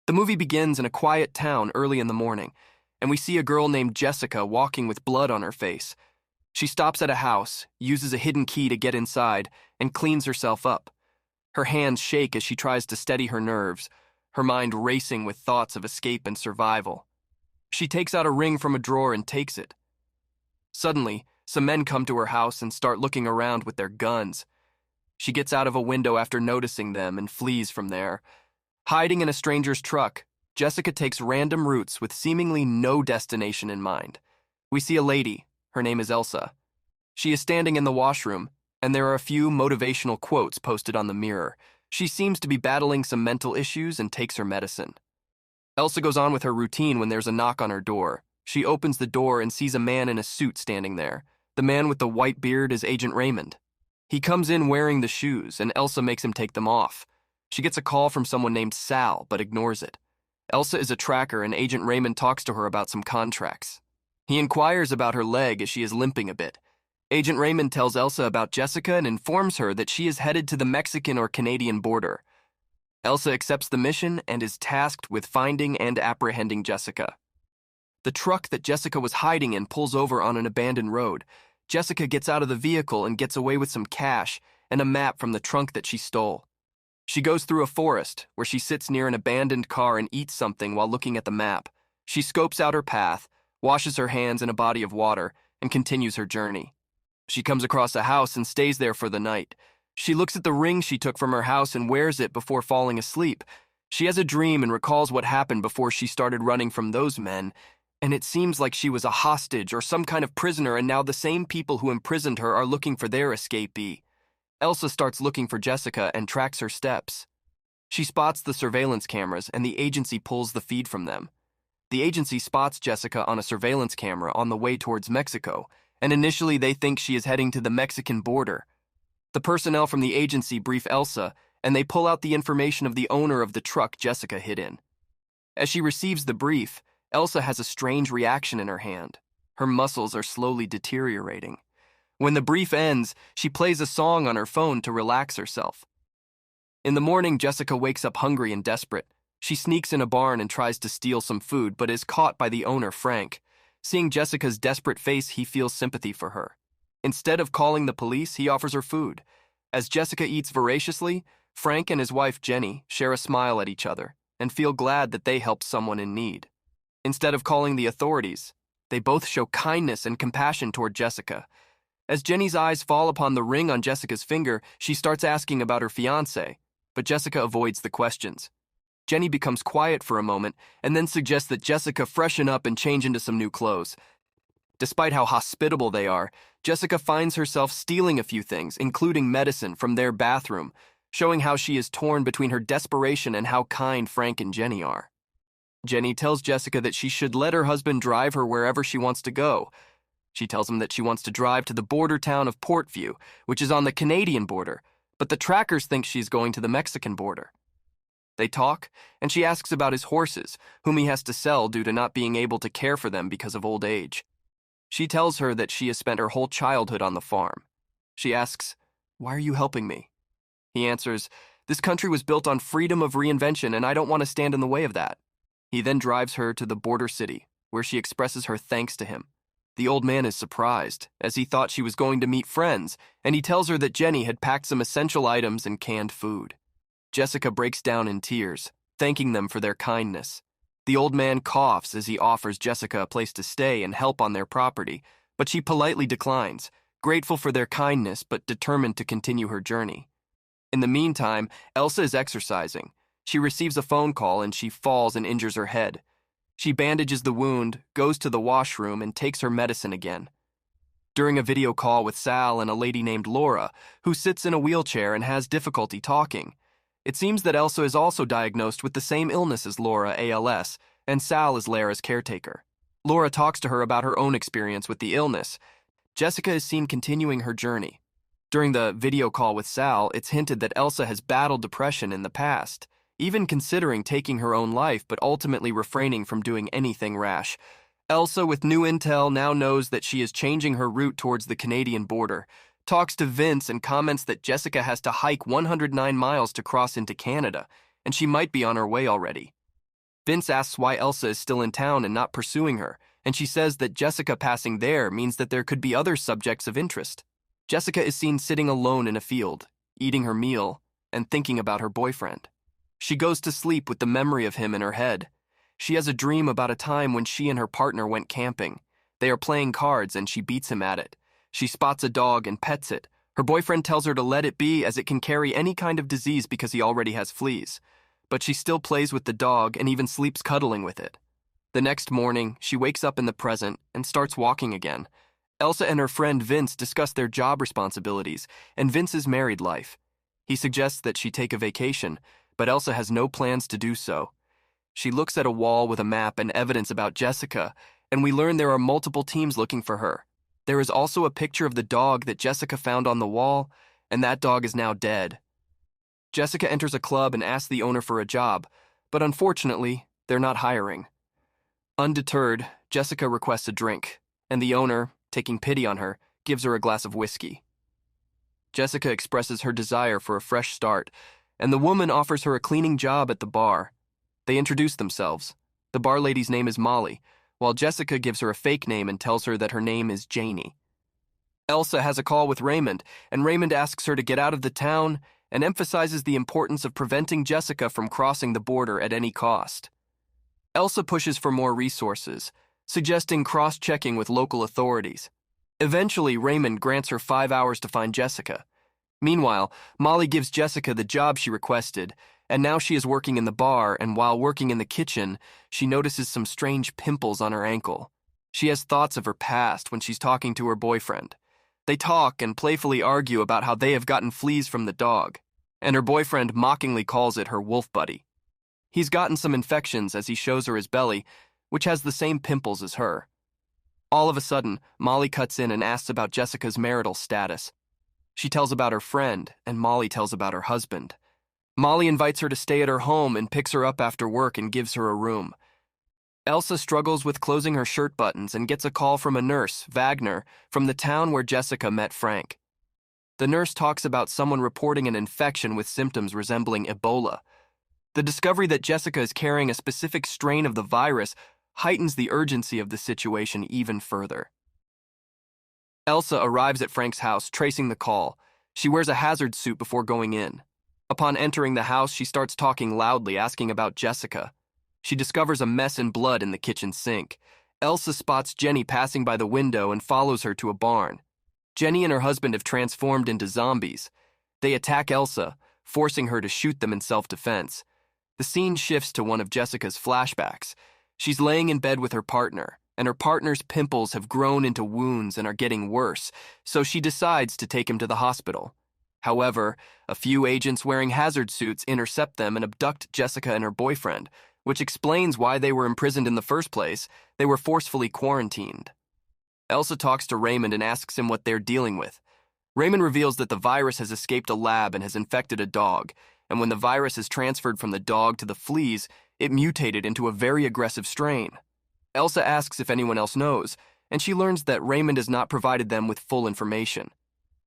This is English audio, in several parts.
The movie begins in a quiet town early in the morning, and we see a girl named Jessica walking with blood on her face. She stops at a house, uses a hidden key to get inside, and cleans herself up. Her hands shake as she tries to steady her nerves, her mind racing with thoughts of escape and survival. She takes out a ring from a drawer and takes it. Suddenly, some men come to her house and start looking around with their guns. She gets out of a window after noticing them and flees from there. Hiding in a stranger's truck, Jessica takes random routes with seemingly no destination in mind. We see a lady. Her name is Elsa. She is standing in the washroom, and there are a few motivational quotes posted on the mirror. She seems to be battling some mental issues and takes her medicine. Elsa goes on with her routine when there's a knock on her door. She opens the door and sees a man in a suit standing there. The man with the white beard is Agent Raymond. He comes in wearing the shoes, and Elsa makes him take them off. She gets a call from someone named Sal, but ignores it. Elsa is a tracker, and Agent Raymond talks to her about some contracts. He inquires about her leg as she is limping a bit. Agent Raymond tells Elsa about Jessica and informs her that she is headed to the Mexican or Canadian border. Elsa accepts the mission and is tasked with finding and apprehending Jessica. The truck that Jessica was hiding in pulls over on an abandoned road. Jessica gets out of the vehicle and gets away with some cash and a map from the trunk that she stole. She goes through a forest where she sits near an abandoned car and eats something while looking at the map. She scopes out her path, washes her hands in a body of water, and continues her journey. She comes across a house and stays there for the night. She looks at the ring she took from her house and wears it before falling asleep. She has a dream and recalls what happened before she started running from those men, and it seems like she was a hostage or some kind of prisoner, and now the same people who imprisoned her are looking for their escapee. Elsa starts looking for Jessica and tracks her steps. She spots the surveillance cameras, and the agency pulls the feed from them. The agency spots Jessica on a surveillance camera on the way towards Mexico, and initially they think she is heading to the Mexican border. The personnel from the agency brief Elsa, and they pull out the information of the owner of the truck Jessica hid in. As she receives the brief, Elsa has a strange reaction in her hand. Her muscles are slowly deteriorating. When the brief ends, she plays a song on her phone to relax herself. In the morning, Jessica wakes up hungry and desperate. She sneaks in a barn and tries to steal some food, but is caught by the owner, Frank. Seeing Jessica's desperate face, he feels sympathy for her. Instead of calling the police, he offers her food. As Jessica eats voraciously, Frank and his wife, Jenny, share a smile at each other and feel glad that they helped someone in need. Instead of calling the authorities, they both show kindness and compassion toward Jessica. As Jenny's eyes fall upon the ring on Jessica's finger, she starts asking about her fiancé, but Jessica avoids the questions. Jenny becomes quiet for a moment and then suggests that Jessica freshen up and change into some new clothes. Despite how hospitable they are, Jessica finds herself stealing a few things, including medicine, from their bathroom, showing how she is torn between her desperation and how kind Frank and Jenny are. Jenny tells Jessica that she should let her husband drive her wherever she wants to go. She tells him that she wants to drive to the border town of Portview, which is on the Canadian border, but the trackers think she's going to the Mexican border. They talk, and she asks about his horses, whom he has to sell due to not being able to care for them because of old age. She tells her that she has spent her whole childhood on the farm. She asks, "Why are you helping me?" He answers, "This country was built on freedom of reinvention, and I don't want to stand in the way of that." He then drives her to the border city, where she expresses her thanks to him. The old man is surprised, as he thought she was going to meet friends, and he tells her that Jenny had packed some essential items and canned food. Jessica breaks down in tears, thanking them for their kindness. The old man coughs as he offers Jessica a place to stay and help on their property, but she politely declines, grateful for their kindness but determined to continue her journey. In the meantime, Elsa is exercising. She receives a phone call and she falls and injures her head. She bandages the wound, goes to the washroom, and takes her medicine again. During a video call with Sal and a lady named Laura, who sits in a wheelchair and has difficulty talking, it seems that Elsa is also diagnosed with the same illness as Laura, ALS, and Sal is Lara's caretaker. Laura talks to her about her own experience with the illness. Jessica is seen continuing her journey. During the video call with Sal, it's hinted that Elsa has battled depression in the past, even considering taking her own life but ultimately refraining from doing anything rash. Elsa, with new intel, now knows that she is changing her route towards the Canadian border, talks to Vince and comments that Jessica has to hike 109 miles to cross into Canada, and she might be on her way already. Vince asks why Elsa is still in town and not pursuing her, and she says that Jessica passing there means that there could be other subjects of interest. Jessica is seen sitting alone in a field, eating her meal, and thinking about her boyfriend. She goes to sleep with the memory of him in her head. She has a dream about a time when she and her partner went camping. They are playing cards and she beats him at it. She spots a dog and pets it. Her boyfriend tells her to let it be as it can carry any kind of disease because he already has fleas. But she still plays with the dog and even sleeps cuddling with it. The next morning, she wakes up in the present and starts walking again. Elsa and her friend Vince discuss their job responsibilities and Vince's married life. He suggests that she take a vacation, but Elsa has no plans to do so. She looks at a wall with a map and evidence about Jessica, and we learn there are multiple teams looking for her. There is also a picture of the dog that Jessica found on the wall, and that dog is now dead. Jessica enters a club and asks the owner for a job, but unfortunately, they're not hiring. Undeterred, Jessica requests a drink, and the owner, taking pity on her, gives her a glass of whiskey. Jessica expresses her desire for a fresh start, and the woman offers her a cleaning job at the bar. They introduce themselves. The bar lady's name is Molly, while Jessica gives her a fake name and tells her that her name is Janie. Elsa has a call with Raymond, and Raymond asks her to get out of the town and emphasizes the importance of preventing Jessica from crossing the border at any cost. Elsa pushes for more resources, suggesting cross-checking with local authorities. Eventually, Raymond grants her 5 hours to find Jessica. Meanwhile, Molly gives Jessica the job she requested, and now she is working in the bar, and while working in the kitchen, she notices some strange pimples on her ankle. She has thoughts of her past when she's talking to her boyfriend. They talk and playfully argue about how they have gotten fleas from the dog, and her boyfriend mockingly calls it her wolf buddy. He's gotten some infections as he shows her his belly, which has the same pimples as her. All of a sudden, Molly cuts in and asks about Jessica's marital status. She tells about her friend, and Molly tells about her husband. Molly invites her to stay at her home and picks her up after work and gives her a room. Elsa struggles with closing her shirt buttons and gets a call from a nurse, Wagner, from the town where Jessica met Frank. The nurse talks about someone reporting an infection with symptoms resembling Ebola. The discovery that Jessica is carrying a specific strain of the virus heightens the urgency of the situation even further. Elsa arrives at Frank's house, tracing the call. She wears a hazard suit before going in. Upon entering the house, she starts talking loudly, asking about Jessica. She discovers a mess in blood in the kitchen sink. Elsa spots Jenny passing by the window and follows her to a barn. Jenny and her husband have transformed into zombies. They attack Elsa, forcing her to shoot them in self-defense. The scene shifts to one of Jessica's flashbacks. She's laying in bed with her partner, and her partner's pimples have grown into wounds and are getting worse, so she decides to take him to the hospital. However, a few agents wearing hazard suits intercept them and abduct Jessica and her boyfriend, which explains why they were imprisoned in the first place. They were forcefully quarantined. Elsa talks to Raymond and asks him what they're dealing with. Raymond reveals that the virus has escaped a lab and has infected a dog, and when the virus is transferred from the dog to the fleas, it mutated into a very aggressive strain. Elsa asks if anyone else knows, and she learns that Raymond has not provided them with full information.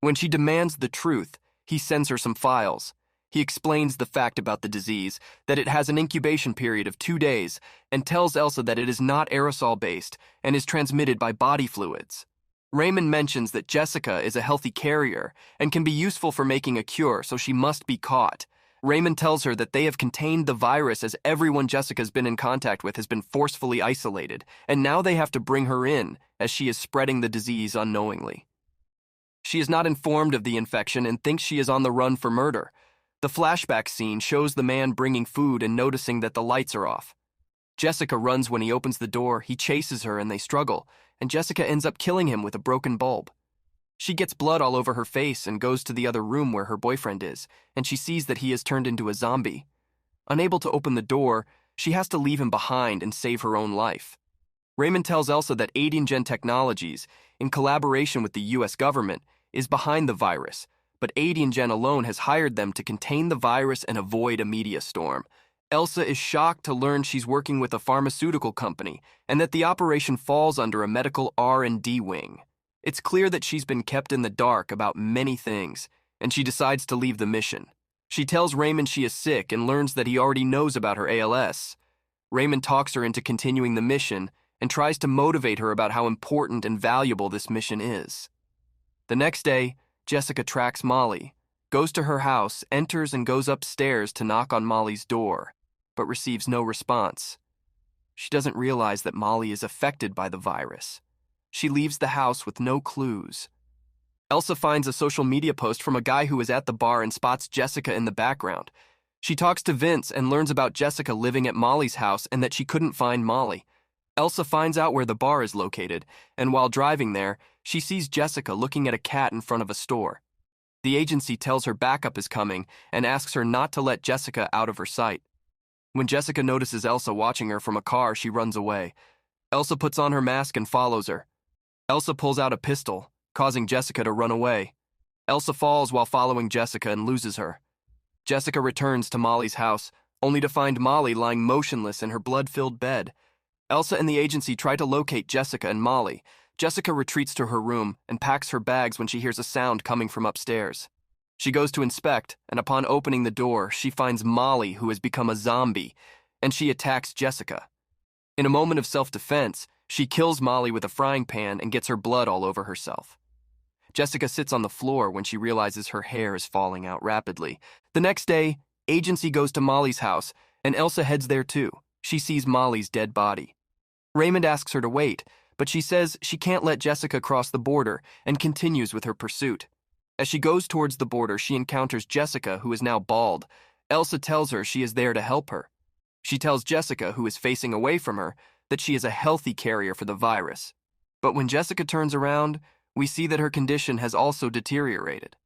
When she demands the truth, he sends her some files. He explains the fact about the disease, that it has an incubation period of 2 days, and tells Elsa that it is not aerosol-based and is transmitted by body fluids. Raymond mentions that Jessica is a healthy carrier and can be useful for making a cure, so she must be caught. Raymond tells her that they have contained the virus as everyone Jessica's been in contact with has been forcefully isolated, and now they have to bring her in as she is spreading the disease unknowingly. She is not informed of the infection and thinks she is on the run for murder. The flashback scene shows the man bringing food and noticing that the lights are off. Jessica runs when he opens the door, he chases her and they struggle, and Jessica ends up killing him with a broken bulb. She gets blood all over her face and goes to the other room where her boyfriend is, and she sees that he has turned into a zombie. Unable to open the door, she has to leave him behind and save her own life. Raymond tells Elsa that Gen Technologies, in collaboration with the US government, is behind the virus, but Gen alone has hired them to contain the virus and avoid a media storm. Elsa is shocked to learn she's working with a pharmaceutical company and that the operation falls under a medical R&D wing. It's clear that she's been kept in the dark about many things, and she decides to leave the mission. She tells Raymond she is sick and learns that he already knows about her ALS. Raymond talks her into continuing the mission and tries to motivate her about how important and valuable this mission is. The next day, Jessica tracks Molly, goes to her house, enters and goes upstairs to knock on Molly's door, but receives no response. She doesn't realize that Molly is affected by the virus. She leaves the house with no clues. Elsa finds a social media post from a guy who is at the bar and spots Jessica in the background. She talks to Vince and learns about Jessica living at Molly's house and that she couldn't find Molly. Elsa finds out where the bar is located, and while driving there, she sees Jessica looking at a cat in front of a store. The agency tells her backup is coming and asks her not to let Jessica out of her sight. When Jessica notices Elsa watching her from a car, she runs away. Elsa puts on her mask and follows her. Elsa pulls out a pistol, causing Jessica to run away. Elsa falls while following Jessica and loses her. Jessica returns to Molly's house, only to find Molly lying motionless in her blood-filled bed. Elsa and the agency try to locate Jessica and Molly. Jessica retreats to her room and packs her bags when she hears a sound coming from upstairs. She goes to inspect, and upon opening the door, she finds Molly, who has become a zombie, and she attacks Jessica. In a moment of self-defense, she kills Molly with a frying pan and gets her blood all over herself. Jessica sits on the floor when she realizes her hair is falling out rapidly. The next day, agency goes to Molly's house, and Elsa heads there too. She sees Molly's dead body. Raymond asks her to wait, but she says she can't let Jessica cross the border and continues with her pursuit. As she goes towards the border, she encounters Jessica, who is now bald. Elsa tells her she is there to help her. She tells Jessica, who is facing away from her, that she is a healthy carrier for the virus. But when Jessica turns around, we see that her condition has also deteriorated.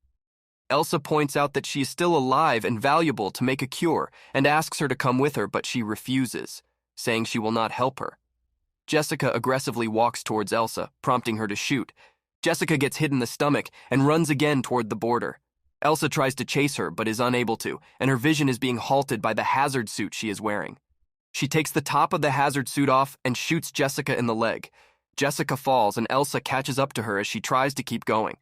Elsa points out that she is still alive and valuable to make a cure and asks her to come with her, but she refuses, saying she will not help her. Jessica aggressively walks towards Elsa, prompting her to shoot. Jessica gets hit in the stomach and runs again toward the border. Elsa tries to chase her but is unable to, and her vision is being halted by the hazard suit she is wearing. She takes the top of the hazard suit off and shoots Jessica in the leg. Jessica falls and Elsa catches up to her as she tries to keep going.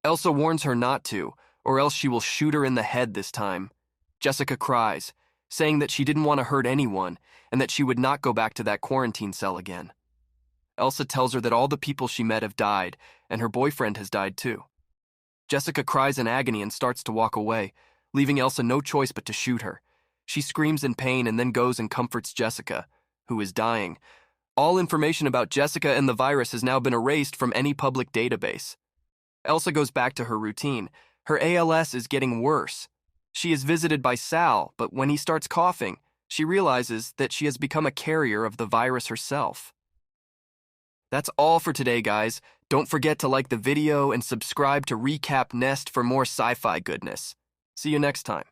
Elsa warns her not to, or else she will shoot her in the head this time. Jessica cries, saying that she didn't want to hurt anyone and that she would not go back to that quarantine cell again. Elsa tells her that all the people she met have died, and her boyfriend has died too. Jessica cries in agony and starts to walk away, leaving Elsa no choice but to shoot her. She screams in pain and then goes and comforts Jessica, who is dying. All information about Jessica and the virus has now been erased from any public database. Elsa goes back to her routine. Her ALS is getting worse. She is visited by Sal, but when he starts coughing, she realizes that she has become a carrier of the virus herself. That's all for today, guys. Don't forget to like the video and subscribe to Recap Nest for more sci-fi goodness. See you next time.